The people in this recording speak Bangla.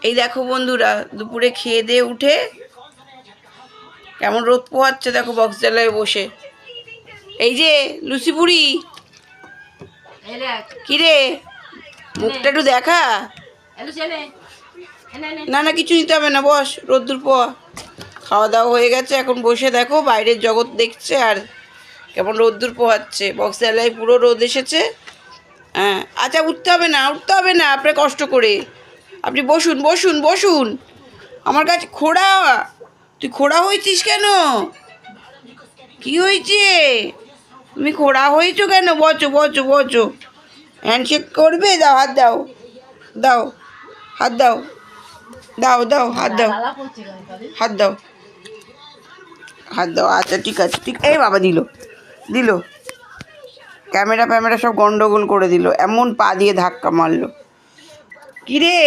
এই দেখো বন্ধুরা, দুপুরে খেয়ে দিয়ে উঠে কেমন রোদ পোহাচ্ছে দেখো বক্স জ্বালায় বসে। এই যে লুচিপুরি, কিরে মুখটা একটু দেখা। না না কিছু নিতে হবে না, বস, রোদ্দুর পোয়া। খাওয়া দাওয়া হয়ে গেছে, এখন বসে দেখো বাইরের জগৎ দেখছে আর কেমন রোদ্দুর পোহাচ্ছে। বক্স জ্বালায় পুরো রোদ এসেছে। হ্যাঁ আচ্ছা, উঠতে হবে না, উঠতে হবে না আপনার কষ্ট করে। আপনি বসুন বসুন বসুন। আমার কাছে খোড়া, তুই খোড়া হয়েছিস কেন? কি হয়েছে? তুমি খোড়া হয়েছো কেন? বচো বচো বচো। হ্যান্ডশেক করবে? দাও, হাত দাও, দাও হাত দাও, দাও দাও হাত দাও, হাত দাও, হাত দাও। আচ্ছা ঠিক আছে, ঠিক। এই বাবা দিল দিল, ক্যামেরা ফ্যামেরা সব গন্ডগোল করে দিল, এমন পা দিয়ে ধাক্কা মারলো। কিরে